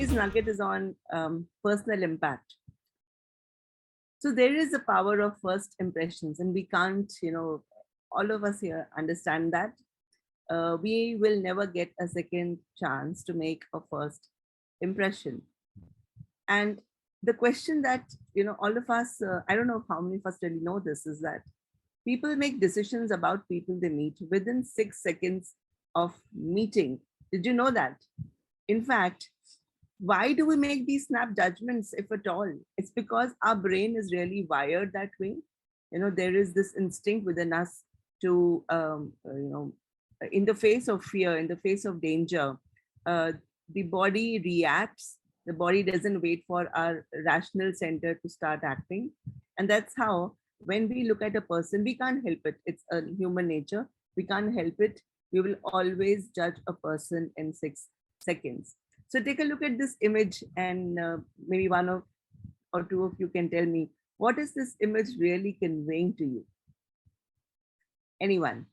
today's nugget is on personal impact. So there is a power of first impressions, and we can't, all of us here understand that. We will never get a second chance to make a first impression. And the question that, all of us, I don't know how many of us really know this, is that people make decisions about people they meet within 6 seconds of meeting. Did you know that? In fact, why do we make these snap judgments, if at all? It's because our brain is really wired that way. There is this instinct within us to, in the face of fear, in the face of danger, the body reacts. The body doesn't wait for our rational center to start acting. And that's how, when we look at a person, we can't help it. It's a human nature. We can't help it. We will always judge a person in 6 seconds. So take a look at this image, and maybe one or two of you can tell me, what is this image really conveying to you? Anyone?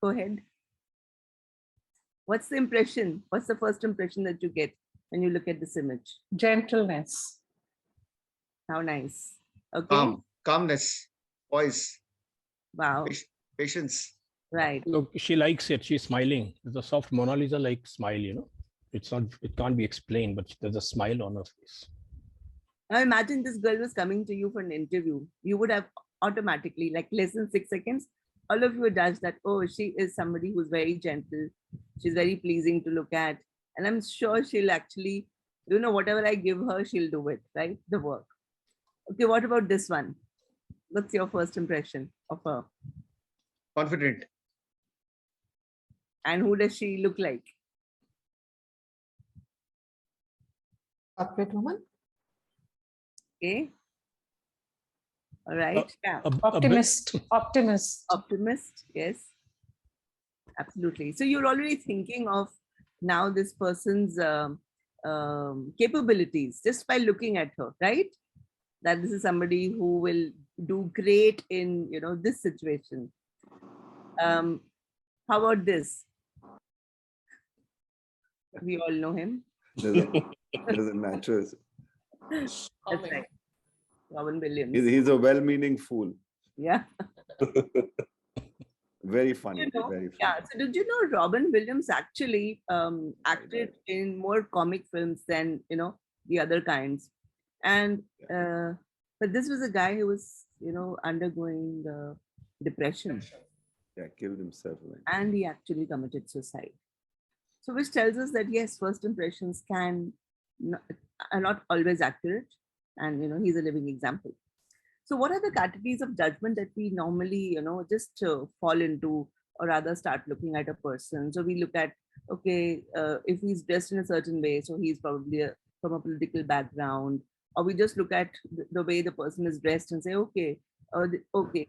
Go ahead. What's the impression? What's the first impression that you get when you look at this image? Gentleness. How nice. Okay. Calmness, poise. Wow. Patience. Right. Look, she likes it. She's smiling. There's a soft Mona Lisa-like smile, It's not, it can't be explained, but there's a smile on her face. Now imagine this girl was coming to you for an interview. You would have automatically, like less than 6 seconds, all of you would judge that, oh, she is somebody who's very gentle. She's very pleasing to look at. And I'm sure she'll actually, whatever I give her, she'll do it, right? The work. Okay, what about this one? What's your first impression of her? Confident. And who does she look like? Corporate woman. Okay. All right. Yeah. Optimist. Optimist. Yes. Absolutely. So you're already thinking of now this person's capabilities just by looking at her, right? That this is somebody who will do great in, this situation. How about this? We all know him. Doesn't matter. That's right. Robin Williams. He's a well-meaning fool. Yeah. Very funny. Very funny. Yeah. So did you know Robin Williams actually acted in more comic films than, the other kinds? And but this was a guy who was, undergoing depression. Yeah, killed himself. And he actually committed suicide. So which tells us that yes, first impressions are not always accurate. And, he's a living example. So what are the categories of judgment that we normally, just fall into, or rather start looking at a person? So we look at, okay, if he's dressed in a certain way, so he's probably from a political background, or we just look at the way the person is dressed and say, okay,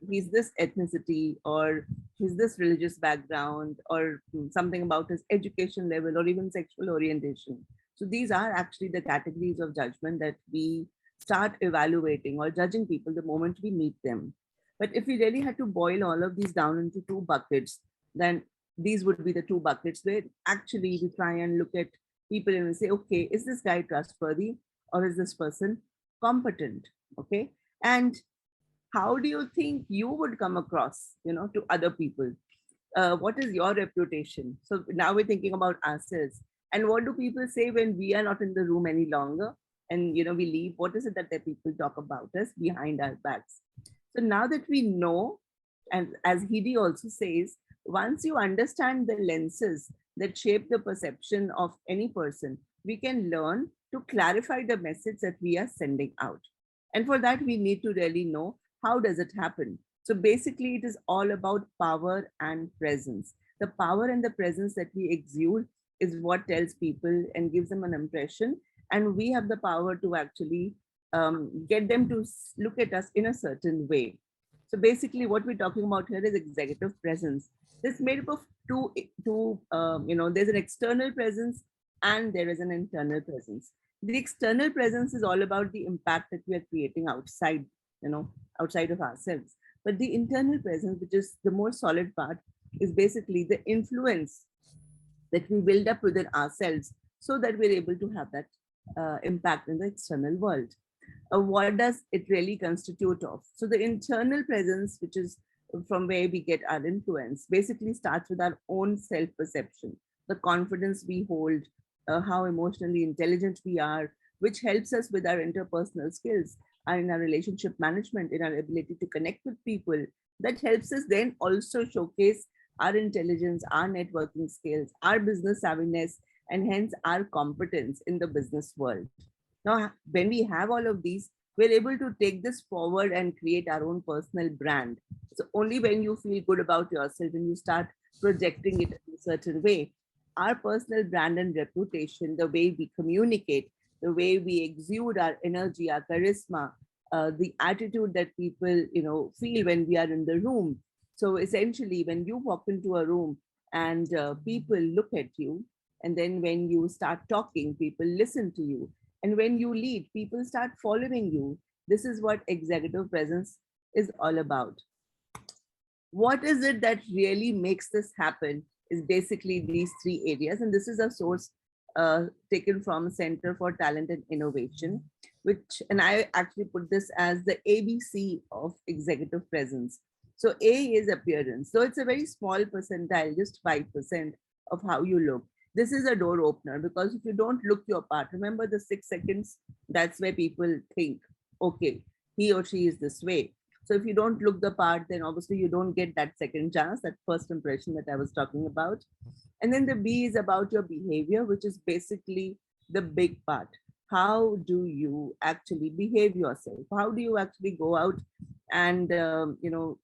he's this ethnicity, or he's this religious background, or something about his education level, or even sexual orientation. So these are actually the categories of judgment that we start evaluating or judging people the moment we meet them. But if we really had to boil all of these down into 2 buckets, then these would be the 2 buckets where actually we try and look at people and we say, okay, is this guy trustworthy, or is this person competent? Okay. And how do you think you would come across, to other people? What is your reputation? So now we're thinking about ourselves. And what do people say when we are not in the room any longer? And, we leave? What is it that the people talk about us behind our backs? So now that we know, and as Hidi also says, once you understand the lenses that shape the perception of any person, we can learn to clarify the message that we are sending out. And for that, we need to really know, how does it happen? So basically, it is all about power and presence. The power and the presence that we exude is what tells people and gives them an impression. And we have the power to actually get them to look at us in a certain way. So basically what we're talking about here is executive presence. This is made up of two, there's an external presence and there is an internal presence. The external presence is all about the impact that we are creating outside, outside of ourselves. But the internal presence, which is the more solid part, is basically the influence that we build up within ourselves so that we're able to have that impact in the external world. What does it really constitute of? So the internal presence, which is from where we get our influence, basically starts with our own self-perception, the confidence we hold, how emotionally intelligent we are, which helps us with our interpersonal skills and in our relationship management, in our ability to connect with people. That helps us then also showcase our intelligence, our networking skills, our business savviness, and hence our competence in the business world. Now, when we have all of these, we're able to take this forward and create our own personal brand. So only when you feel good about yourself and you start projecting it in a certain way, our personal brand and reputation, the way we communicate, the way we exude our energy, our charisma, the attitude that people, feel when we are in the room. So essentially, when you walk into a room and people look at you, and then when you start talking, people listen to you. And when you lead, people start following you. This is what executive presence is all about. What is it that really makes this happen is basically these three areas. And this is a source taken from Center for Talent and Innovation, and I actually put this as the ABC of executive presence. So A is appearance. So it's a very small percentile, just 5% of how you look. This is a door opener, because if you don't look your part, remember the 6 seconds, that's where people think, okay, he or she is this way. So if you don't look the part, then obviously you don't get that second chance, that first impression that I was talking about. And then the B is about your behavior, which is basically the big part. How do you actually behave yourself? How do you actually go out and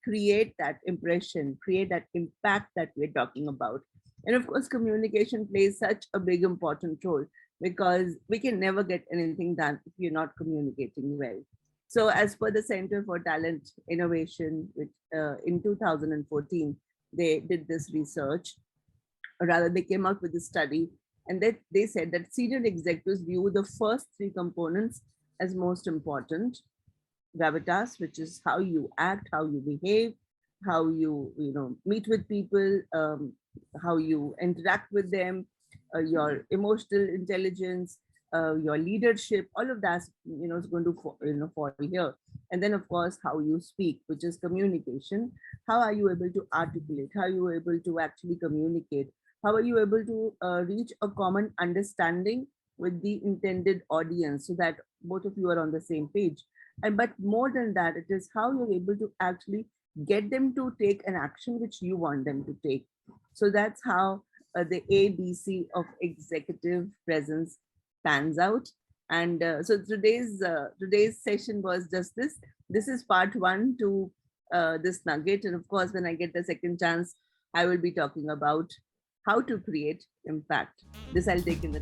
create that impression, create that impact that we're talking about? And of course, communication plays such a big important role, because we can never get anything done if you're not communicating well. So as per the Center for Talent Innovation, which in 2014, they did this research, or rather they came out with a study, and that they said that senior executives view the first 3 components as most important. Gravitas, which is how you act, how you behave, how you meet with people, how you interact with them, your emotional intelligence, your leadership, all of that is going to fall here. And then of course how you speak, which is communication. How are you able to articulate? How are you able to actually communicate? How are you able to reach a common understanding with the intended audience, so that both of you are on the same page? But more than that, it is how you're able to actually get them to take an action which you want them to take. So that's how the ABC of executive presence pans out. And so today's session was just this. This is part 1 to this nugget. And of course, when I get the second chance, I will be talking about how to create impact. This I'll take in the